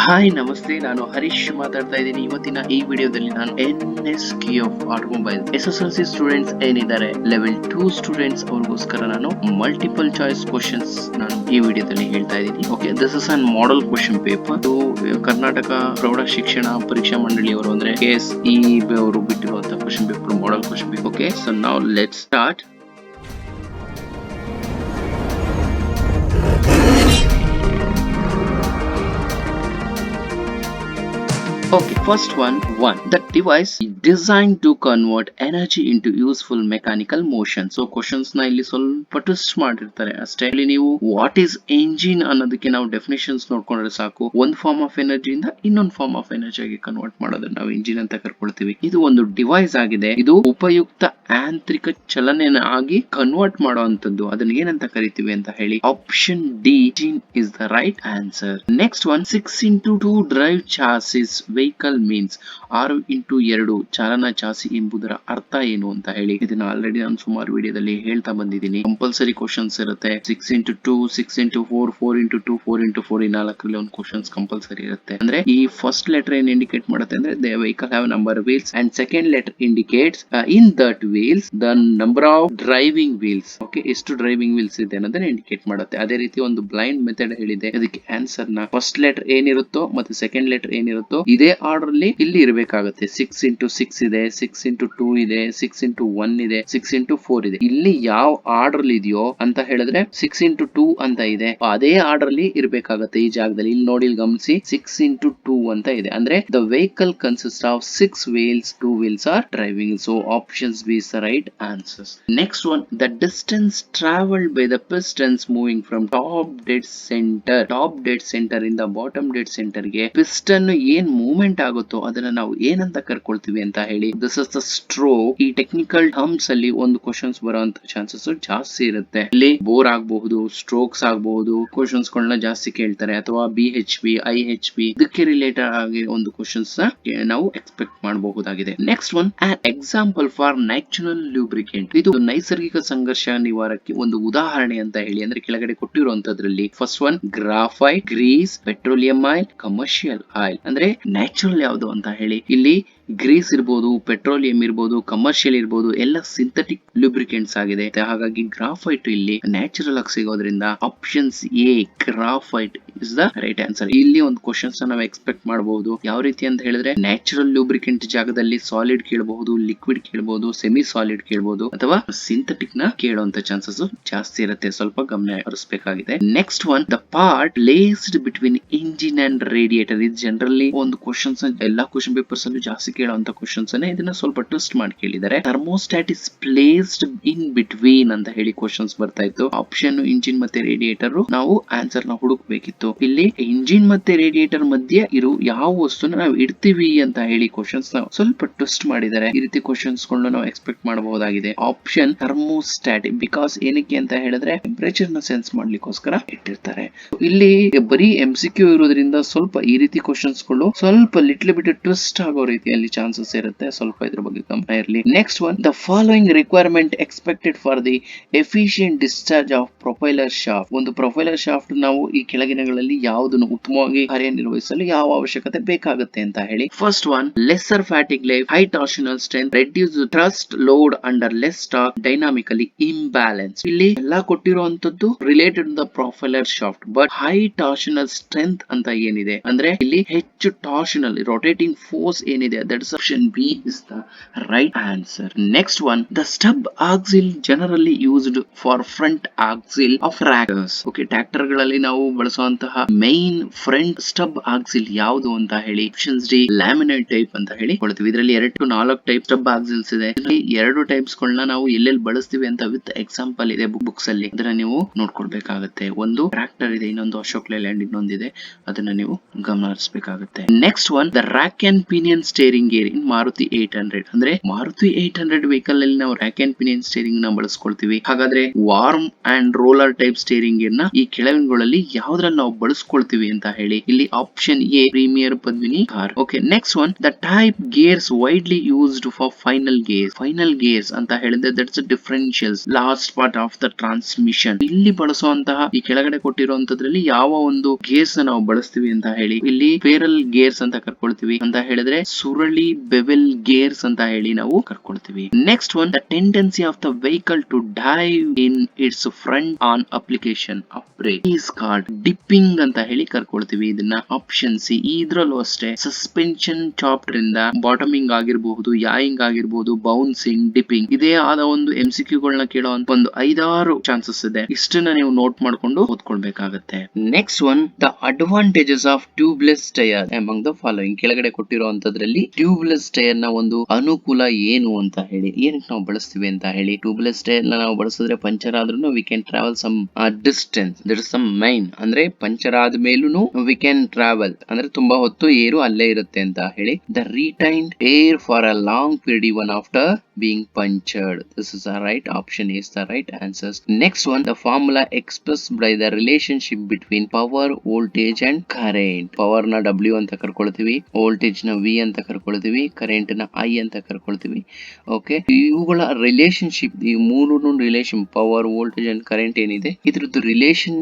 Hi ನಮಸ್ತೆ, ನಾನು ಹರೀಶ್ ಮಾತಾಡ್ತಾ ಇದ್ದೀನಿ. ಇವತ್ತಿನ ಈ ವಿಡಿಯೋದಲ್ಲಿ ನಾನು NSK of automobile SSLC students ಏನಿದ್ದಾರೆ ಲೆವೆಲ್ 2 ಸ್ಟೂಡೆಂಟ್ಸ್ ಅವ್ರಿಗೋಸ್ಕರ ನಾನು ಮಲ್ಟಿಪಲ್ ಚಾಯ್ಸ್ ಕ್ವಶನ್ಸ್ ನಾನು ಈ ವಿಡಿಯೋದಲ್ಲಿ ಹೇಳ್ತಾ ಇದ್ದೀನಿ. Okay, this is an model question paper. Karnataka ಪ್ರೌಢ ಶಿಕ್ಷಣ ಪರೀಕ್ಷಾ ಮಂಡಳಿಯವರು ಅಂದ್ರೆ KSE ಅವರು ಬಿಟ್ಟಿರುವಂತಹ question paper, model question paper. Okay, so now let's start. Okay, first one. The device designed to convert energy into useful mechanical motion. So questions ನ ಇಲ್ಲಿ ಸ್ವಲ್ಪ ಟ್ವಿಸ್ಟ್ ಮಾಡಿರ್ತಾರೆ ಅಷ್ಟೇ. ಇಲ್ಲಿ ನೀವು ವಾಟ್ ಈಸ್ ಎಂಜಿನ್ ಅನ್ನೋದಕ್ಕೆ ನಾವು ಡೆಫಿನೇಷನ್ಸ್ ನೋಡ್ಕೊಂಡ್ರೆ ಸಾಕು. ಒಂದ್ ಫಾರ್ಮ್ ಆಫ್ ಎನರ್ಜಿಯಿಂದ ಇನ್ನೊಂದು ಫಾರ್ಮ್ ಆಫ್ ಎನರ್ಜಿಗೆ ಕನ್ವರ್ಟ್ ಮಾಡೋದನ್ನ ನಾವು ಎಂಜಿನ್ ಅಂತ ಕರ್ಕೊಳ್ತೀವಿ. ಇದು ಒಂದು ಡಿವೈಸ್ ಆಗಿದೆ. ಇದು ಉಪಯುಕ್ತ ಯಾಂತ್ರಿಕ ಚಲನೆನ ಆಗಿ ಕನ್ವರ್ಟ್ ಮಾಡುವಂತದ್ದು. ಅದನ್ನ ಏನಂತ ಕರಿತೀವಿ ಅಂತ ಹೇಳಿ option D is the right answer. Next one, 6x2 drive chassis vehicle means 6x2 ಚಾಲನಾ ಚಾಸಿ ಎಂಬುದರ ಅರ್ಥ ಏನು ಅಂತ ಹೇಳಿ. ಇದನ್ನ ಆಲ್ರೆಡಿ ನಾನು ಸುಮಾರು ವಿಡಿಯೋದಲ್ಲಿ ಹೇಳ್ತಾ ಬಂದಿದ್ದೀನಿ. ಕಂಪಲ್ಸರಿ ಕ್ವಶನ್ಸ್ ಇರುತ್ತೆ. 6x2, 6x4, 4x2, 4x4 ಈ ನಾಲ್ಕರಲ್ಲಿ ಒಂದು ಕ್ವಶನ್ಸ್ ಕಂಪಲ್ಸರಿ ಇರುತ್ತೆ. ಅಂದ್ರೆ ಈ ಫಸ್ಟ್ ಲೆಟರ್ ಏನ್ ಇಂಡಿಕೇಟ್ ಮಾಡುತ್ತೆ ಅಂದ್ರೆ the vehicle have number wheels and second letter indicates in that wheels the number of driving wheels. Okay, ಎಷ್ಟು ಡ್ರೈವಿಂಗ್ ವೀಲ್ಸ್ ಇದೆ ಅನ್ನೋದನ್ನ ಇಂಡಿಕೇಟ್ ಮಾಡುತ್ತೆ. ಅದೇ ರೀತಿ ಒಂದು ಬ್ಲೈಂಡ್ ಮೆಥಡ್ ಹೇಳಿದೆ. ಅದಕ್ಕೆ ಆನ್ಸರ್ ನ ಫಸ್ಟ್ ಲೆಟರ್ ಏನಿರುತ್ತೋ ಮತ್ತೆ ಸೆಕೆಂಡ್ ಲೆಟರ್ ಏನಿರುತ್ತೋ ಇದೇ ಆರ್ಡರ್ ಅಲ್ಲಿ ಇಲ್ಲಿ ಇರಬೇಕಾಗುತ್ತೆ. 6x6 ಇದೆ, 6x2 ಇದೆ, 6x1 ಇದೆ, 6x4 ಇದೆ. ಇಲ್ಲಿ ಯಾವ ಆರ್ಡರ್ ಅಲ್ಲಿ ಇದೆಯೋ ಅಂತ ಹೇಳಿದ್ರೆ 6x2 ಅಂತ ಇದೆ, ಅದೇ ಆರ್ಡರ್ ಅಲ್ಲಿ ಇರಬೇಕಾಗುತ್ತೆ ಈ ಜಾಗದಲ್ಲಿ. ಇಲ್ಲಿ ನೋಡಿ, ಇಲ್ಲಿ ಗಮನಿಸಿ, 6x2 ಅಂತ ಇದೆ. ಅಂದ್ರೆ the vehicle consist of 6 wheels, 2 wheels are driving. So options B is the right answers. Next one, the distance traveled by the pistons moving from top dead center ಇಂದ ಬಾಟಮ್ ಡೆಡ್ ಸೆಂಟರ್ ಗೆ piston ಏನ್ movement ಆಗುತ್ತೋ ಅದನ್ನ ನಾವು ಏನಂತ ಕರ್ಕೊಳ್ತೀವಿ ಅಂತ ಹೇಳಿ. This is the stroke. ಈ ಟೆಕ್ನಿಕಲ್ ಟರ್ಮ್ಸ್ ಅಲ್ಲಿ ಒಂದು ಕ್ವಶನ್ಸ್ ಬರುವಂತ ಚಾನ್ಸಸ್ ಜಾಸ್ತಿ ಇರುತ್ತೆ. ಇಲ್ಲಿ ಬೋರ್ ಆಗಬಹುದು, ಸ್ಟ್ರೋಕ್ಸ್ ಆಗಬಹುದು, ಕ್ವಶನ್ಸ್ ಗಳನ್ನ ಜಾಸ್ತಿ ಕೇಳ್ತಾರೆ, ಅಥವಾ BHP, IHP ಇದಕ್ಕೆ ರಿಲೇಟೆಡ್ ಆಗಿ ಒಂದು ಕ್ವಶನ್ಸ್ ನಾವು ಎಕ್ಸ್ಪೆಕ್ಟ್ ಮಾಡಬಹುದಾಗಿದೆ. Next one, an example for natural lubricant. ಇದು ನೈಸರ್ಗಿಕ ಸಂಘರ್ಷ ನಿವಾರಕ್ಕೆ ಒಂದು ಉದಾಹರಣೆ ಅಂತ ಹೇಳಿ. ಅಂದ್ರೆ ಕೆಳಗಡೆ ಕೊಟ್ಟಿರುವಂತದ್ರಲ್ಲಿ first one graphite, Greece, petroleum oil, commercial oil. ಅಂದ್ರೆ ನ್ಯಾಚುರಲ್ ಯಾವುದು ಅಂತ ಹೇಳಿ. ಇಲ್ಲಿ ಗ್ರೀಸ್ ಇರಬಹುದು, ಪೆಟ್ರೋಲಿಯಂ ಇರಬಹುದು, ಕಮರ್ಷಿಯಲ್ ಇರಬಹುದು, ಎಲ್ಲ ಸಿಂಥೆಟಿಕ್ ಲೂಬ್ರಿಕೆಂಟ್ಸ್ ಆಗಿದೆ. ಹಾಗಾಗಿ ಗ್ರಾಫೈಟ್ ಇಲ್ಲಿ ನ್ಯಾಚುರಲ್ ಆಗಿ ಸಿಗೋದ್ರಿಂದ options A graphite is the right answer. ಇಲ್ಲಿ ಒಂದು ಕ್ವಶನ್ಸ್ ನಾವು ಎಕ್ಸ್ಪೆಕ್ಟ್ ಮಾಡಬಹುದು. ಯಾವ ರೀತಿ ಅಂತ ಹೇಳಿದ್ರೆ ನ್ಯಾಚುರಲ್ ಲೂಬ್ರಿಕೆಂಟ್ ಜಾಗದಲ್ಲಿ ಸಾಲಿಡ್ ಕೇಳಬಹುದು, ಲಿಕ್ವಿಡ್ ಕೇಳಬಹುದು, ಸೆಮಿ ಸಾಲಿಡ್ ಕೇಳಬಹುದು, ಅಥವಾ ಸಿಂಥೆಟಿಕ್ ನ ಕೇಳುವಂತ ಚಾನ್ಸಸ್ ಜಾಸ್ತಿ ಇರುತ್ತೆ. ಸ್ವಲ್ಪ ಗಮನ ಹರಿಸಬೇಕಾಗಿದೆ. Next one, the part placed between engine and radiator. ಇದು ಜನರಲಿ ಒಂದು ಕ್ವಶನ್ಸ್ ಎಲ್ಲಾ ಕ್ವಶನ್ ಪೇಪರ್ಸ್ ಅಲ್ಲೂ ಜಾಸ್ತಿ ಕೇಳುವಂತ ಕ್ವಶನ್ಸ್ ಅನ್ನ ಇದನ್ನ ಸ್ವಲ್ಪ ಟ್ವಿಸ್ಟ್ ಮಾಡಿ ಕೇಳಿದ್ದಾರೆ. Thermostat is placed in between ಅಂತ ಹೇಳಿ ಕ್ವಶನ್ಸ್ ಬರ್ತಾ ಇತ್ತು. ಆಪ್ಷನ್ ಇಂಜಿನ್ ಮತ್ತೆ ರೇಡಿಯೇಟರ್. ನಾವು ಆನ್ಸರ್ ನ ಹುಡುಕ್ಬೇಕಿತ್ತು. ಇಲ್ಲಿ ಇಂಜಿನ್ ಮತ್ತೆ ರೇಡಿಯೇಟರ್ ಮಧ್ಯೆ ಇರೋ ಯಾವ ವಸ್ತುನ ನಾವು ಇಡ್ತೀವಿ ಅಂತ ಹೇಳಿ ಕ್ವಶನ್ಸ್ ನ ಸ್ವಲ್ಪ ಟ್ವಿಸ್ಟ್ ಮಾಡಿದ್ದಾರೆ. ಈ ರೀತಿ ಕ್ವಶನ್ಸ್ ಗಳನ್ನ ನಾವು ಎಕ್ಸ್ಪೆಕ್ಟ್ ಮಾಡಬಹುದಾಗಿದೆ. ಆಪ್ಷನ್ ಥರ್ಮೋಸ್ಟಾಟ್, ಬಿಕಾಸ್ ಏನಕ್ಕೆ ಅಂತ ಹೇಳಿದ್ರೆ ಟೆಂಪರೇಚರ್ ನ ಸೆನ್ಸ್ ಮಾಡ್ಲಿಕ್ಕೋಸ್ಕರ ಇಟ್ಟಿರ್ತಾರೆ. ಇಲ್ಲಿ ಬರೀ MCQ ಇರೋದ್ರಿಂದ ಸ್ವಲ್ಪ ಈ ರೀತಿ ಕ್ವಶನ್ಸ್ ಗಳು ಸ್ವಲ್ಪ ಲಿಟ್ಲ್ ಬಿಟ್ ಟ್ವಿಸ್ಟ್ ಆಗೋ ರೀತಿಯಲ್ಲಿ ಚಾನ್ಸಸ್ ಇರುತ್ತೆ. ಸ್ವಲ್ಪ ಇದ್ರ ಬಗ್ಗೆ ಗಮನ ಇರಲಿ. Next one, the following requirement expected for the efficient discharge of propeller shaft. ಒಂದು ಪ್ರೊಪೈಲರ್ ಶಾಫ್ಟ್ ನಾವು ಈ ಕೆಳಗಿನಗಳಲ್ಲಿ ಯಾವುದನ್ನು ಉತ್ತಮವಾಗಿ ಕಾರ್ಯನಿರ್ವಹಿಸಲು ಯಾವ ಅವಶ್ಯಕತೆ ಬೇಕಾಗುತ್ತೆ ಅಂತ ಹೇಳಿ. First one, lesser fatigue life, high torsional strength, reduce thrust load under less torque, dynamically imbalance. ಇಲ್ಲಿ ಎಲ್ಲಾ ಕೊಟ್ಟಿರುವಂತದ್ದು related the propeller shaft. But high torsional strength ಅಂತ ಏನಿದೆ ಅಂದ್ರೆ ಇಲ್ಲಿ ಹೆಚ್ಚು ಟಾರ್ಷನಲ್ ರೊಟೇಟಿಂಗ್ ಫೋರ್ಸ್ ಏನಿದೆ, that is option B is the right answer. Next one, the stub axle generally used for front axle of tractors. Okay, tractor ಗಳಲ್ಲಿ ನಾವು ಬಳಸುವಂತಹ main front stub axle ಯಾವುದು ಅಂತ ಹೇಳಿ. ಆಪ್ಷನ್ಸ್ ಡಿ ಲ್ಯಾಮಿನೇಟ್ ಟೈಪ್ ಅಂತ ಹೇಳಿ ಕೊಡ್ತೀವಿ. ಇದರಲ್ಲಿ 2 to 4 ಟೈಪ್ ಸ್ಟಬ್ ಆಕ್ಸಿಲ್ಸ್ ಇದೆ. ಇದರಲ್ಲಿ 2 ಟೈಪ್ಸ್ ಗಳನ್ನ ನಾವು ಎಲ್ಲೆಲ್ಲಿ ಬಳಸ್ತೀವಿ ಅಂತ ವಿತ್ ಎಕ್ಸಾಂಪಲ್ ಇದೆ ಬುಕ್ಸ್ ಅಲ್ಲಿ. ಅದನ್ನ ನೀವು ನೋಡ್ಕೊಳ್ಬೇಕಾಗುತ್ತೆ. ಒಂದು ಟ್ರ್ಯಾಕ್ಟರ್ ಇದೆ, ಇನ್ನೊಂದು ಅಶೋಕ್ ಲೇಲ್ಯಾಂಡ್ ಇನ್ನೊಂದಿದೆ. ಅದನ್ನ ನೀವು ಗಮನ ಹರಿಸಬೇಕಾಗುತ್ತೆ. Next one, the rack and pinion steering steering gear in Maruti 800. ಅಂದ್ರೆ ಮಾರುತಿ 800 ವೆಹಿಕಲ್ ಅಲ್ಲಿ ನಾವು ರ್ಯಾಕ್ ಅಂಡ್ ಪಿನಿಯನ್ ಸ್ಟೇರಿಂಗ್ ನ ಬಳಸ್ಕೊಳ್ತೀವಿ. ಹಾಗಾದ್ರೆ worm and roller type steering gear ನ ಈ ಕೆಳಗಿನಗಳಲ್ಲಿ ಯಾವ್ದ್ರಲ್ಲಿ ನಾವು ಬಳಸ್ಕೊಳ್ತೀವಿ ಅಂತ ಹೇಳಿ. ಇಲ್ಲಿ option A premier Padmini car. Okay, next one the type gears widely used for final gears. Final gears ಅಂತ ಹೇಳಿದ್ರೆ that's differentials last part of the transmission. ಇಲ್ಲಿ ಬಳಸುವಂತಹ ಈ ಕೆಳಗಡೆ ಕೊಟ್ಟಿರುವಂತದ್ರಲ್ಲಿ ಯಾವ ಒಂದು ಗೇರ್ಸ್ ನಾವು ಬಳಸ್ತೀವಿ ಅಂತ ಹೇಳಿ. ಇಲ್ಲಿ ಫೇರಲ್ ಗೇರ್ಸ್ ಅಂತ ಕರ್ಕೊಳ್ತೀವಿ ಅಂತ ಹೇಳಿದ್ರೆ ಸುರಳಿ ಬೆವೆಲ್ ಗೇರ್ಸ್ ಅಂತ ಹೇಳಿ ನಾವು ಕರ್ಕೊಳ್ತೀವಿ. Next one the tendency of the vehicle to dive in its front on application of brake is called dipping ಅಂತ ಹೇಳಿ ಕರ್ಕೊಳ್ತೀವಿ. ಇದನ್ನ ಆಪ್ಷನ್ ಸಿ. ಇದ್ರಲ್ಲೂ ಅಷ್ಟೇ ಸಸ್ಪೆನ್ಷನ್ ಚಾಪ್ಟರ್ ಇಂದ ಬಾಟಮಿಂಗ್ ಆಗಿರಬಹುದು, ಯಾಯಿಂಗ್ ಆಗಿರಬಹುದು, ಬೌನ್ಸಿಂಗ್, ಡಿಪ್ಪಿಂಗ್ ಇದೇ ಆದ ಒಂದು MCQ ಗಳನ್ನ ಕೇಳೋ ಒಂದು 5-6 ಚಾನ್ಸಸ್ ಇದೆ. ಇಷ್ಟನ್ನ ನೀವು ನೋಟ್ ಮಾಡ್ಕೊಂಡು ಓದ್ಕೊಳ್ಬೇಕಾಗತ್ತೆ. Next one the advantages of tubeless tyre among the following. ಕೆಳಗಡೆ ಕೊಟ್ಟಿರುವಂತದ್ರಲ್ಲಿ ಟ್ಯೂಬ್ಲೆಸ್ ಟೈರ್ ನ ಒಂದು ಅನುಕೂಲ ಏನು ಅಂತ ಹೇಳಿ, ಏನಕ್ಕೆ ನಾವು ಬಳಸ್ತೀವಿ ಅಂತ ಹೇಳಿ. ಟ್ಯೂಬ್ಲೆಸ್ ಟೈರ್ ನ ನಾವು ಬಳಸಿದ್ರೆ ಪಂಚರ್ ಆದ್ರೂ we can travel some distance. That is some main. ಅಂದ್ರೆ ಪಂಚರ್ ಆದ ಮೇಲೂ ವಿ ಕ್ಯಾನ್ ಟ್ರಾವೆಲ್, ಅಂದ್ರೆ ತುಂಬಾ ಹೊತ್ತು ಏರು ಅಲ್ಲೇ ಇರುತ್ತೆ ಅಂತ ಹೇಳಿ. The retained air for a long period even after being punctured. This is the right option, is the right answers. Next one, the formula expressed by the relationship between power, voltage and current. Power na W ಅಂತ ಕರ್ಕೊಳ್ತೀವಿ, voltage ನ V ಅಂತ ಕರ್ಕೊಳ್ತೀವಿ, current ನ I ಅಂತ ಕರ್ಕೊಳ್ತೀವಿ. Okay, ಇವುಗಳ relationship, ಈ ಮೂರು relation power, voltage and current ಏನಿದೆ ಇದ್ರದ್ದು ರಿಲೇಶನ್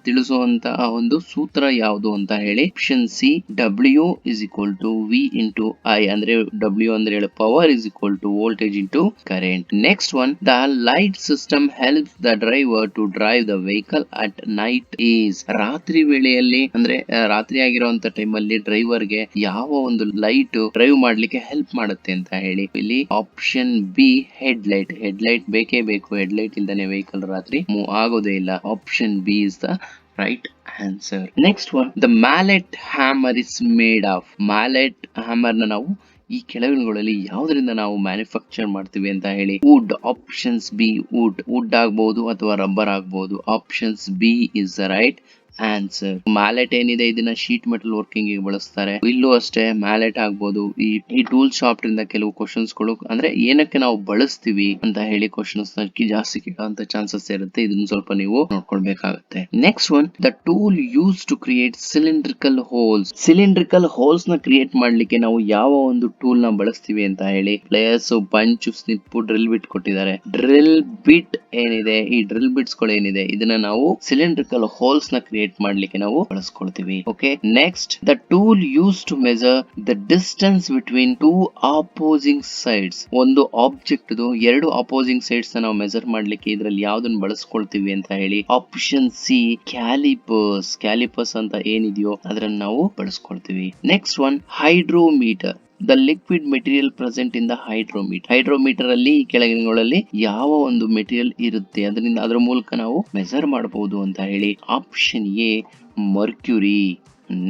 ತಿಳಿಸುವಂತಹ ಒಂದು ಸೂತ್ರ ಯಾವುದು ಅಂತ ಹೇಳಿ. Option C W is equal to V into I. ಅಂದ್ರೆ W ಅಂದ್ರೆ power is equal to voltage into current. Next one, the light system helps the driver to drive the vehicle at night is. ರಾತ್ರಿ ವೇಳೆಯಲ್ಲಿ ಅಂದ್ರೆ ರಾತ್ರಿ ಆಗಿರುವಂತ time ಅಲ್ಲಿ driver ಗೆ ಯಾವ ಒಂದು ಲೈಟ್ ಡ್ರೈವ್ ಮಾಡ್ಲಿಕ್ಕೆ ಹೆಲ್ಪ್ ಮಾಡುತ್ತೆ ಅಂತ ಹೇಳಿ. ಇಲ್ಲಿ option B head light. Head light ಬೇಕೇ ಬೇಕು. ಹೆಡ್ ಲೈಟ್ ಇಲ್ದಾನೆ ವೆಹಿಕಲ್ ರಾತ್ರಿ ಮೂವ್ ಆಗೋದೇ ಇಲ್ಲ. Option B is the right answer. Next one, the mallet hammer is made of. mallet hammer ನ ನಾವು ಈ ಕೆಳಗಿನಗಳಲ್ಲಿ ಯಾವುದರಿಂದ ನಾವು ಮ್ಯಾನುಫ್ಯಾಕ್ಚರ್ ಮಾಡ್ತೀವಿ ಅಂತ ಹೇಳಿ. Wood. Options B wood. Wood ಆಗ್ಬಹುದು ಅಥವಾ ರಬ್ಬರ್ ಆಗ್ಬಹುದು. Options B is the right answer. Mallet ಏನಿದೆ ಇದನ್ನ ಶೀಟ್ ಮೆಟಲ್ ವರ್ಕಿಂಗ್ ಗೆ ಬಳಸ್ತಾರೆ. ಇಲ್ಲೂ ಅಷ್ಟೇ ಮ್ಯಾಲೆಟ್ ಆಗ್ಬೋದು. ಈ ಟೂಲ್ ಶಾಪ್ ಇಂದ ಕೆಲವು ಕ್ವಶನ್ಸ್ ಗಳು ಅಂದ್ರೆ ಏನಕ್ಕೆ ನಾವು ಬಳಸ್ತೀವಿ ಅಂತ ಹೇಳಿ ಕ್ವಶನ್ಸ್ ಜಾಸ್ತಿ ಕೇಳುವಂತ ಚಾನ್ಸಸ್ ಇರುತ್ತೆ. ಇದನ್ನ ಸ್ವಲ್ಪ ನೀವು ನೋಡ್ಕೊಳ್ಬೇಕಾಗುತ್ತೆ. Next one, the tool use to create cylindrical holes. Cylindrical holes ನ ಕ್ರಿಯೇಟ್ ಮಾಡ್ಲಿಕ್ಕೆ ನಾವು ಯಾವ ಒಂದು ಟೂಲ್ ನ ಬಳಸ್ತೀವಿ ಅಂತ ಹೇಳಿ. Pliers, punch, snip, drill bit ಕೊಟ್ಟಿದ್ದಾರೆ. ಡ್ರಿಲ್ ಬಿಟ್ ಏನಿದೆ, ಈ ಡ್ರಿಲ್ ಬಿಟ್ಸ್ ಗಳು ಏನಿದೆ ಇದನ್ನ ನಾವು ಸಿಲಿಂಡ್ರಿಕಲ್ ಹೋಲ್ಸ್ ನ ಕ್ರಿಯೇಟ್ ಮಾಡ್ಲಿಕ್ಕೆ ನಾವು ಬಳಸ್ಕೊಳ್ತೀವಿ. Okay, next, the tool use to measure the distance between two opposing sides. ಒಂದು ಆಬ್ಜೆಕ್ಟ್ ಎರಡು ಆಪೋಸಿಂಗ್ ಸೈಡ್ಸ್ ನಾವು ಮೆಜರ್ ಮಾಡ್ಲಿಕ್ಕೆ ಇದ್ರಲ್ಲಿ ಯಾವ್ದನ್ನ ಬಳಸ್ಕೊಳ್ತೀವಿ ಅಂತ ಹೇಳಿ. Option C callipers. ಕ್ಯಾಲಿಪರ್ಸ್ ಅಂತ ಏನಿದೆಯೋ ಅದನ್ನ ನಾವು ಬಳಸ್ಕೊಳ್ತೀವಿ. Next one, hydrometer. The liquid material present in the hydrometer. Hydrometer ಅಲ್ಲಿ ಈ ಕೆಳಗಿನಗಳಲ್ಲಿ ಯಾವ ಒಂದು ಮೆಟೀರಿಯಲ್ ಇರುತ್ತೆ ಅದರಿಂದ ಅದರ ಮೂಲಕ ನಾವು ಮೆಜರ್ ಮಾಡಬಹುದು ಅಂತ ಹೇಳಿ. Option A mercury.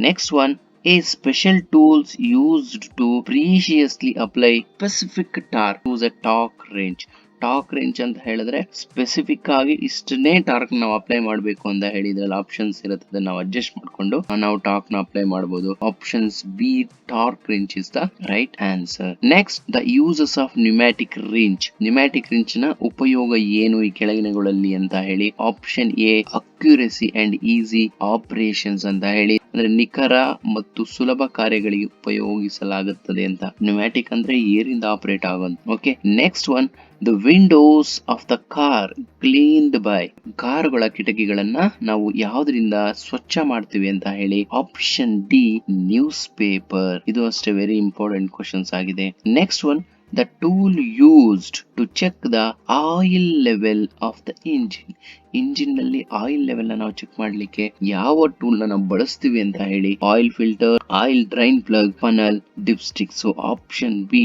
Next one, a special tools used to preciously apply specific torque to the torque range. Torque range ಅಂತ ಹೇಳಿದ್ರೆ ಸ್ಪೆಸಿಫಿಕ್ ಆಗಿ ಇಷ್ಟನ್ನೇ ಟಾರ್ಕ್ ನಾವು ಅಪ್ಲೈ ಮಾಡಬೇಕು ಅಂತ ಹೇಳಿ ಇದ್ರಲ್ಲಿ ಆಪ್ಷನ್ಸ್ ಇರುತ್ತೆ. ನಾವು ಅಡ್ಜಸ್ಟ್ ಮಾಡ್ಕೊಂಡು ನಾವು ಟಾರ್ಕ್ ನ ಅಪ್ಲೈ ಮಾಡಬಹುದು. Options B torque range is the right answer. Next, the uses of pneumatic range. Pneumatic range ನ ಉಪಯೋಗ ಏನು ಈ ಕೆಳಗಿನಗಳಲ್ಲಿ ಅಂತ ಹೇಳಿ. Option A accuracy and easy operations ಅಂತ ಹೇಳಿ, ಅಂದ್ರೆ ನಿಖರ ಮತ್ತು ಸುಲಭ ಕಾರ್ಯಗಳಿಗೆ ಉಪಯೋಗಿಸಲಾಗುತ್ತದೆ ಅಂತ. ನ್ಯೂಮ್ಯಾಟಿಕ್ ಅಂದ್ರೆ ಏರಿಂದ ಆಪರೇಟ್ ಆಗೋದು. Okay, next one, the Windows of the car cleaned by. ಕಾರುಗಳ ಕಿಟಕಿಗಳನ್ನ ನಾವು ಯಾವ್ದ್ರಿಂದ ಸ್ವಚ್ಛ ಮಾಡ್ತೀವಿ ಅಂತ ಹೇಳಿ. Option D news paper. ಇದು ಅಷ್ಟೇ ವೆರಿ ಇಂಪಾರ್ಟೆಂಟ್ ಕ್ವಶನ್ಸ್ ಆಗಿದೆ. Next one, the tool used to check the oil level of the engine. Engine ನಲ್ಲಿ ಆಯಿಲ್ ಲೆವೆಲ್ ನ ನಾವು ಚೆಕ್ ಮಾಡ್ಲಿಕ್ಕೆ ಯಾವ ಟೂಲ್ ನ ನಾವು ಬಳಸ್ತೀವಿ ಅಂತ ಹೇಳಿ. Oil filter, oil drain plug, funnel, dipstick. So option B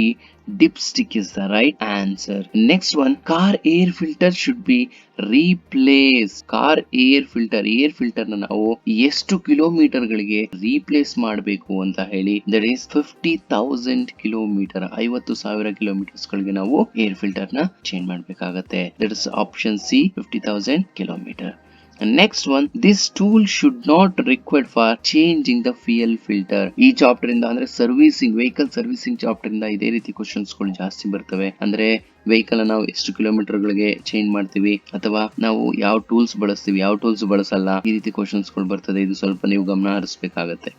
dipstick is the right answer. Next one, car air filter should be replace. Car air filter ನ ನಾವು ಎಷ್ಟು ಕಿಲೋಮೀಟರ್ ಗಳಿಗೆ ರೀಪ್ಲೇಸ್ ಮಾಡಬೇಕು ಅಂತ ಹೇಳಿ. That is 50,000 kilometre. 50,000 ಕಿಲೋಮೀಟರ್ಸ್ ಗಳಿಗೆ ನಾವು air filter ನ ಚೇಂಜ್ ಮಾಡ್ಬೇಕಾಗತ್ತೆ. That is option C 50,000 kilometre. Next one, this tool should not required for changing the fuel filter. ಈ ಚಾಪ್ಟರ್ ಇಂದ ಅಂದ್ರೆ ಸರ್ವಿಸಿಂಗ್, ವೆಹಿಕಲ್ ಸರ್ವಿಸಿಂಗ್ ಚಾಪ್ಟರ್ ಇಂದ ಇದೇ ರೀತಿ ಕ್ವಶನ್ಸ್ ಗಳು ಜಾಸ್ತಿ ಬರ್ತವೆ. ಅಂದ್ರೆ ವೆಹಿಕಲ್ ನಾವು ಎಷ್ಟು ಕಿಲೋಮೀಟರ್ ಗಳಿಗೆ ಚೇಂಜ್ ಮಾಡ್ತೀವಿ, ಅಥವಾ ನಾವು ಯಾವ ಟೂಲ್ಸ್ ಬಳಸ್ತೀವಿ, ಯಾವ ಟೂಲ್ಸ್ ಬಳಸಲ್ಲ, ಈ ರೀತಿ ಕ್ವಶನ್ಸ್ ಗಳು ಬರ್ತದೆ. ಇದು ಸ್ವಲ್ಪ ನೀವು ಗಮನ ಹರಿಸಬೇಕಾಗತ್ತೆ.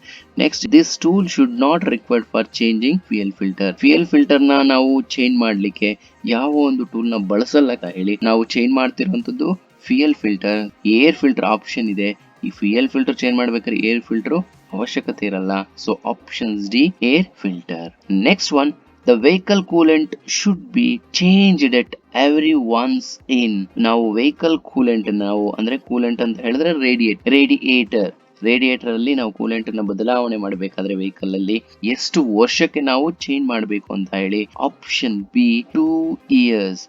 Next, this tool should not required for changing fuel filter. Fuel filter ನ ನಾವು ಚೇಂಜ್ ಮಾಡ್ಲಿಕ್ಕೆ ಯಾವ ಒಂದು ಟೂಲ್ ನ ಬಳಸಲ್ಲ ಅಂತ ಹೇಳಿ. ನಾವು ಚೇಂಜ್ ಮಾಡ್ತಿರುವಂತದ್ದು fuel filter. Air filter option ಇದೆ. ಈ ಫ್ಯೂಯಲ್ ಫಿಲ್ಟರ್ ಚೇಂಜ್ ಮಾಡ್ಬೇಕಾದ್ರೆ ಏರ್ ಫಿಲ್ಟರ್ ಅವಶ್ಯಕತೆ ಇರಲ್ಲ. So options D, air filter. Next one, the vehicle coolant should be changed at every once in. ನಾವು ವೆಹಿಕಲ್ ಕೂಲೆಂಟ್, ನಾವು ಅಂದ್ರೆ ಕೂಲೆಂಟ್ ಅಂತ ಹೇಳಿದ್ರೆ ರೇಡಿಯೇಟರ್ ಅಲ್ಲಿ ನಾವು ಕೂಲೆಂಟ್ ಅನ್ನ ಬದಲಾವಣೆ ಮಾಡಬೇಕಾದ್ರೆ ವೆಹಿಕಲ್ ಅಲ್ಲಿ ಎಷ್ಟು ವರ್ಷಕ್ಕೆ ನಾವು ಚೇಂಜ್ ಮಾಡಬೇಕು ಅಂತ ಹೇಳಿ. Option B, 2 years.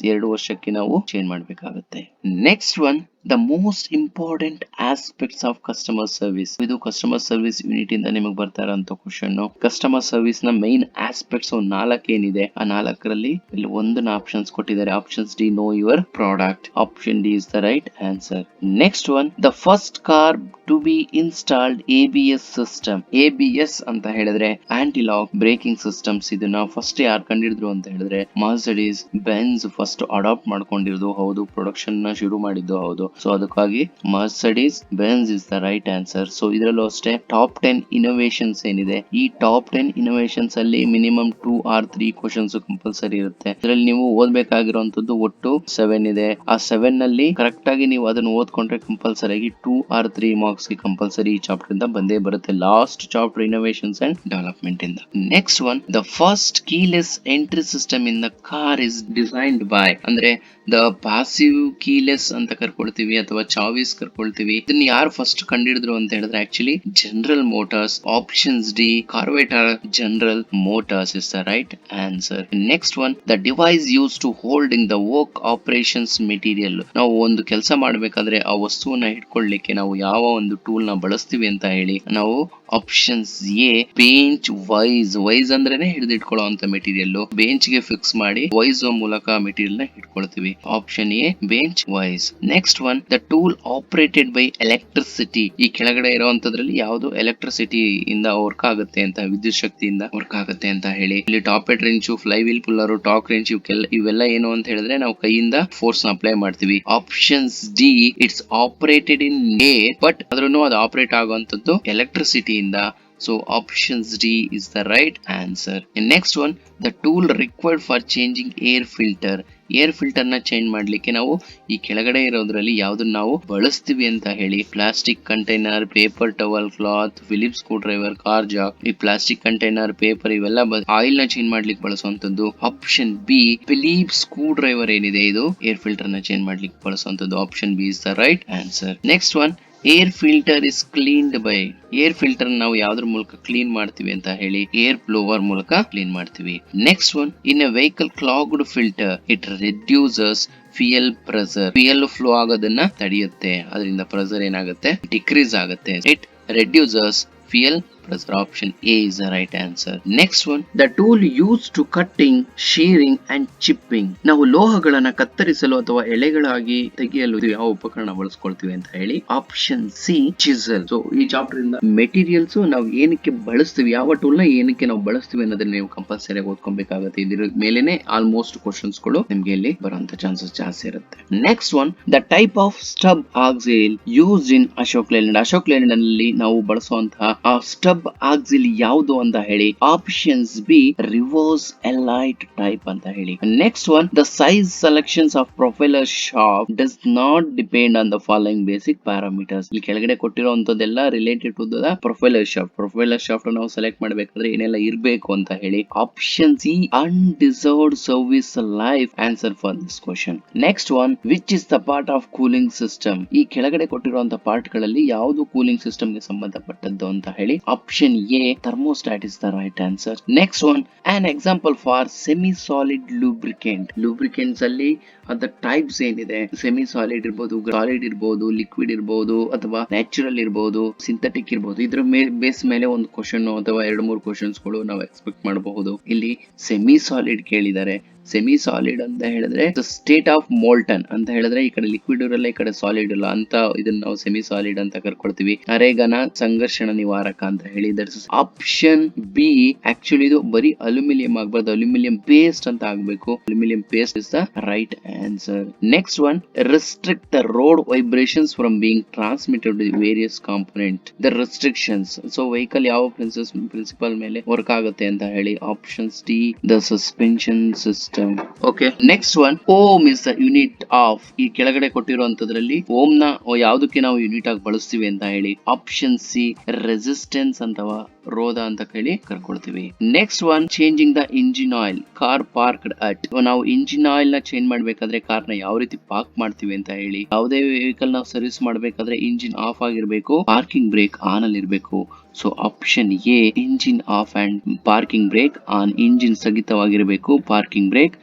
2 ವರ್ಷಕ್ಕೆ ನಾವು ಚೇಂಜ್ ಮಾಡಬೇಕಾಗುತ್ತೆ. Next one, the most important aspects of customer service. ಇದು ಕಸ್ಟಮರ್ ಸರ್ವಿಸ್ ಯೂನಿಟ್ ಇಂದ ನಿಮಗೆ ಬರ್ತಾ ಇರೋಂತ ಕ್ವಶನ್. ಕಸ್ಟಮರ್ ಸರ್ವಿಸ್ ನ ಮೈನ್ ಆಸ್ಪೆಕ್ಟ್ಸ್ 4 ಏನಿದೆ, ಆ 4ರಲ್ಲಿ ಇಲ್ಲಿ ಒಂದನ್ನ ಆಪ್ಷನ್ಸ್ ಕೊಟ್ಟಿದ್ದಾರೆ. Options D, know your product. Option D is the right answer. Next one, the first car to be installed ABS system. ABS ಅಂತ ಹೇಳಿದ್ರೆ ಆಂಟಿ ಲಾಕ್ ಬ್ರೇಕಿಂಗ್ ಸಿಸ್ಟಮ್ಸ್. ಇದನ್ನ ಫಸ್ಟ್ ಯಾರು ಕಂಡಿಡಿದ್ರು ಅಂತ ಹೇಳಿದ್ರೆ ಮರ್ಸಿಡೀಸ್ ಬೆಂಜ್ ಫಸ್ಟ್ ಅಡಾಪ್ಟ್ ಮಾಡ್ಕೊಂಡಿರೋದು ಹೌದು, production ನ ಶುರು ಮಾಡಿದ್ದು ಹೌದು. ಸೊ ಅದಕ್ಕಾಗಿ Mercedes Benz is the right answer. So ಇದರಲ್ಲೂ ಅಷ್ಟೇ ಟಾಪ್ 10 ಇನೋವೇಷನ್ಸ್ ಏನಿದೆ, ಈ ಟಾಪ್ 10 ಇನೋವೇಷನ್ಸ್ ಅಲ್ಲಿ ಮಿನಿಮಮ್ 2 or 3 ಕ್ವಶನ್ಸ್ ಕಂಪಲ್ಸರಿ ಇರುತ್ತೆ. ಇದರಲ್ಲಿ ನೀವು ಓದ್ಬೇಕಾಗಿರುವಂತದ್ದು ಒಟ್ಟು 7 ಇದೆ. ಆ 7 ನಲ್ಲಿ ಕರೆಕ್ಟ್ ಆಗಿ ನೀವು ಅದನ್ನು ಓದ್ಕೊಂಡ್ರೆ ಕಂಪಲ್ಸರಿ ಆಗಿ 2 or 3 ಮಾರ್ಕ್ಸ್ ಗೆ ಕಂಪಲ್ಸರಿ ಈ ಚಾಪ್ಟರ್ ಇಂದ ಬಂದೇ ಬರುತ್ತೆ. Last chapter innovations and development ಇಂದ. Next one, the first keyless entry system in the car is designed by. ಅಂದ್ರೆ ದ ಪಾಸಿವ್ ಕೀಲೆಸ್ ಅಂತ ಕರ್ಕೊಳ್ತೀವಿ ಅಥವಾ ಚಾವಿಸ್ ಕರ್ಕೊಳ್ತೀವಿ. ಇದನ್ನ ಯಾರು ಫಸ್ಟ್ ಕಂಡಿಡಿದ್ರು ಅಂತ ಹೇಳಿದ್ರೆ actually General Motors. Options D, ಕಾರ್ವೆಟರ್ General Motors is the right answer. Next one, the device use to holding the work operations material. ನಾವು ಒಂದು ಕೆಲಸ ಮಾಡಬೇಕಾದ್ರೆ ಆ ವಸ್ತುವನ್ನ ಹಿಡ್ಕೊಳ್ಳಿಕ್ಕೆ ನಾವು ಯಾವ ಒಂದು ಟೂಲ್ ನ ಬಳಸ್ತೀವಿ ಅಂತ ಹೇಳಿ. ನಾವು ಆಪ್ಷನ್ಸ್ ಎ, ಬೆಂಚ್ ವೈಸ್ ಅಂದ್ರೇನೆ ಹಿಡಿದಿಟ್ಕೊಳ್ಳೋ ಅಂತ ಮೆಟೀರಿಯಲ್. ಬೆಂಚ್ ಗೆ ಫಿಕ್ಸ್ ಮಾಡಿ ವೈಸ್ ಮೂಲಕ ಮೆಟೀರಿಯಲ್ ನ ಹಿಡ್ಕೊಳ್ತೀವಿ. Option A, bench vice. Next one, the tool operated by electricity. ಈ ಕೆಳಗಡೆ ಇರುವಂತದ್ರಲ್ಲಿ ಯಾವುದು ಎಲೆಕ್ಟ್ರಿಸಿಟಿ ಇಂದ ವರ್ಕ್ ಆಗುತ್ತೆ ಅಂತ, ವಿದ್ಯುತ್ ಶಕ್ತಿಯಿಂದ ವರ್ಕ್ ಆಗುತ್ತೆ ಅಂತ ಹೇಳಿ. ಇಲ್ಲಿ top head wrench, fly wheel puller, torque wrench, ಇವೆಲ್ಲ ಏನು ಅಂತ ಹೇಳಿದ್ರೆ ನಾವು ಕೈಯಿಂದ ಫೋರ್ಸ್ ನ ಅಪ್ಲೈ ಮಾಡ್ತೀವಿ. Options D, it's operated in air, but ಆದ್ರೂ ಅದು ಆಪರೇಟ್ ಆಗುವಂತದ್ದು ಎಲೆಕ್ಟ್ರಿಸಿಟಿ ಇಂದ. So options D is the right answer. And next one, the tool required for changing air filter. Air filter ನ ಚೇಂಜ್ ಮಾಡ್ಲಿಕ್ಕೆ ನಾವು ಈ ಕೆಳಗಡೆ ಇರೋದ್ರಲ್ಲಿ ಯಾವ್ದನ್ನ ನಾವು ಬಳಸ್ತೀವಿ ಅಂತ ಹೇಳಿ. Plastic container, paper towel, cloth, Philips screwdriver, car jack. ಈ ಪ್ಲಾಸ್ಟಿಕ್ ಕಂಟೈನರ್, ಪೇಪರ್ ಇವೆಲ್ಲ ಆಯಿಲ್ ನ ಚೇಂಜ್ ಮಾಡ್ಲಿಕ್ಕೆ ಬಳಸುವಂತದ್ದು. Option B, Philips screwdriver ಏನಿದೆ ಇದು ಏರ್ ಫಿಲ್ಟರ್ ನ ಚೇಂಜ್ ಮಾಡ್ಲಿಕ್ಕೆ ಬಳಸುವಂತದ್ದು. Option B is the right answer. Next one, air filter is cleaned by. Air filter ನಾವು ಯಾವ್ದ್ರ ಮೂಲಕ ಕ್ಲೀನ್ ಮಾಡ್ತೀವಿ ಅಂತ ಹೇಳಿ, ಏರ್ ಬ್ಲೋವರ್ ಮೂಲಕ ಕ್ಲೀನ್ ಮಾಡ್ತೀವಿ. Next one, in a vehicle ಕ್ಲಾಗ್ಡ್ filter it reduces fuel pressure. Fuel flow ಆಗೋದನ್ನ ತಡೆಯುತ್ತೆ, ಅದರಿಂದ ಪ್ರೆಷರ್ ಏನಾಗುತ್ತೆ, ಡಿಕ್ರೀಸ್ ಆಗುತ್ತೆ. It reduces fuel pressure. Option A is the right answer. Next one, the tool used to cutting, shearing and chipping. ನಾವು ಲೋಹಗಳನ್ನ ಕತ್ತರಿಸಲು ಅಥವಾ ಎಳೆಗಳಾಗಿ ತೆಗೆಯಲು ಯಾವ ಉಪಕರಣ ಬಳಸ್ಕೊಳ್ತೀವಿ ಅಂತ ಹೇಳಿ. Option C, chisel. ಸೊ ಈ ಚಾಪ್ಟರ್ ಇಂದ ಮೆಟೀರಿಯಲ್ಸ್ ನಾವು ಏನಕ್ಕೆ ಬಳಸ್ತೀವಿ, ಯಾವ ಟೂಲ್ ನ ಏನಕ್ಕೆ ನಾವು ಬಳಸ್ತೀವಿ ಅನ್ನೋದನ್ನ ನೀವು ಕಂಪಲ್ಸರಿ ಓದ್ಕೊಬೇಕಾಗುತ್ತೆ. ಇದ್ರ ಮೇಲೆನೆ ಆಲ್ಮೋಸ್ಟ್ ಕ್ವಶನ್ಸ್ ಗಳು ನಿಮ್ಗೆ ಇಲ್ಲಿ ಬರುವಂತ ಚಾನ್ಸಸ್ ಜಾಸ್ತಿ ಇರುತ್ತೆ. Next one, the type of stub axle used in Ashok Leyland. Ashok Leyland ಅಲ್ಲಿ ನಾವು ಬಳಸುವಂತಹ ಆ ಸ್ಟಬ್ ಆಕ್ಸಿಲ್ ಯಾವುದು ಅಂತ ಹೇಳಿ. Options B, reverse Elliot type ಅಂತ ಹೇಳಿ. Next one, the size selections of propeller shaft does not depend on the following basic parameters. ಇಲ್ಲಿ ಕೆಳಗಡೆ ಕೊಟ್ಟಿರುವಂತದ್ದೆಲ್ಲ related to the propeller shaft. Propeller shaft ನಾವು ಸೆಲೆಕ್ಟ್ ಮಾಡಬೇಕಾದ್ರೆ ಏನೆಲ್ಲ ಇರಬೇಕು ಅಂತ ಹೇಳಿ. Option C, undeserved service life answer for this question. Next one, which is the part of cooling system. ಈ ಕೆಳಗಡೆ ಕೊಟ್ಟಿರುವಂತಹ ಪಾರ್ಟ್ ಗಳಲ್ಲಿ ಯಾವುದು ಕೂಲಿಂಗ್ ಸಿಸ್ಟಮ್ ಗೆ ಸಂಬಂಧಪಟ್ಟದ್ದು ಅಂತ ಹೇಳಿ. Option A, thermostat is the right answer. Next one, an example for semi-solid lubricant. Lubricants ಅಲ್ಲಿ ಅದ ಟೈಪ್ಸ್ ಏನಿದೆ, ಸೆಮಿ ಸಾಲಿಡ್ ಇರ್ಬೋದು, ಸಾಲಿಡ್ ಇರ್ಬೋದು, ಲಿಕ್ವಿಡ್ ಇರ್ಬೋದು, ಅಥವಾ ನ್ಯಾಚುರಲ್ ಇರ್ಬೋದು, ಸಿಂಥೆಟಿಕ್ ಇರ್ಬೋದು. ಇದ್ರ ಬೇಸ್ ಮೇಲೆ ಒಂದು ಕ್ವಶನ್ ಅಥವಾ 2-3 ಕ್ವಶನ್ಸ್ ಗಳು ನಾವು ಎಕ್ಸ್ಪೆಕ್ಟ್ ಮಾಡಬಹುದು. ಇಲ್ಲಿ ಸೆಮಿ ಸಾಲಿಡ್ ಕೇಳಿದ್ದಾರೆ, ಸೆಮಿ ಸಾಲಿಡ್ ಅಂತ ಹೇಳಿದ್ರೆ ಸ್ಟೇಟ್ ಆಫ್ ಮೋಲ್ಟನ್ ಅಂತ ಹೇಳಿದ್ರೆ ಈ ಕಡೆ ಲಿಕ್ವಿಡ್ ಇರಲ್ಲ, ಈ ಕಡೆ ಸಾಲಿಡ್ ಇಲ್ಲ ಅಂತ ಇದನ್ನ ನಾವು ಸೆಮಿ ಸಾಲಿಡ್ ಅಂತ ಕರ್ಕೊಳ್ತೀವಿ. ಅರೆಗನ ಸಂಘರ್ಷಣ ನಿವಾರಕ ಅಂತ ಹೇಳಿ. That's option B. ಆಕ್ಚುಲಿ ಇದು ಬರೀ ಅಲ್ಯೂಮಿನಿಯಂ ಆಗಬಾರ್ದು, ಅಲ್ಯೂಮಿನಿಯಂ ಪೇಸ್ಟ್ ಅಂತ ಆಗ್ಬೇಕು. Aluminium paste is the right answer. Next one, restrict the road vibrations from being transmitted to various component. The restrictions, so vehicle ಯಾವ ಪ್ರಿನ್ಸಿಪಲ್ ಮೇಲೆ ವರ್ಕ್ ಆಗುತ್ತೆ ಅಂತ ಹೇಳಿ. Options D, the suspension system. Okay, next one, ohm is the unit of. ಈ ಕೆಳಗಡೆ ಕೊಟ್ಟಿರುವಂತದ್ರಲ್ಲಿ ohm ನ ಯಾವ್ದಕ್ಕೆ ನಾವು ಯೂನಿಟ್ ಆಗಿ ಬಳಸ್ತೀವಿ ಅಂತ ಹೇಳಿ. ಆಪ್ಷನ್ ಸಿ, ರೆಸಿಸ್ಟೆನ್ಸ್ ಅಥವಾ ರೋಧ ಅಂತ ಹೇಳಿ ಕರ್ಕೊಳ್ತೀವಿ. Next one, changing the engine oil car parked at. ನಾವು ಇಂಜಿನ್ ಆಯಿಲ್ ನ ಚೇಂಜ್ ಮಾಡ್ಬೇಕಾದ್ರೆ ಕಾರ್ ನ ಯಾವ ರೀತಿ ಪಾರ್ಕ್ ಮಾಡ್ತೀವಿ ಅಂತ ಹೇಳಿ. ಯಾವುದೇ ವೆಹಿಕಲ್ ನಾವು ಸರ್ವಿಸ್ ಮಾಡ್ಬೇಕಾದ್ರೆ ಇಂಜಿನ್ ಆಫ್ ಆಗಿರ್ಬೇಕು, ಪಾರ್ಕಿಂಗ್ ಬ್ರೇಕ್ ಆನ್ ಅಲ್ಲಿ ಇರಬೇಕು. So option A, engine off and parking brake on. Engine ಸ್ಥಗಿತವಾಗಿರಬೇಕು, ಪಾರ್ಕಿಂಗ್ ಬ್ರೇಕ್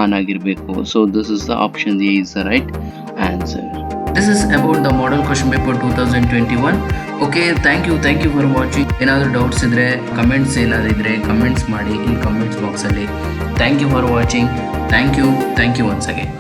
ಆನ್ ಆಗಿರಬೇಕು. So this is the option A is the right answer. This is about the model question paper 2021. Okay, thank you for watching. ಏನಾದರೂ doubts ಇದ್ರೆ, comments ಏನಾದ್ರು ಇದ್ರೆ comments ಮಾಡಿ ಈ comments ಬಾಕ್ಸಲ್ಲಿ. Thank you for watching. Thank you once again.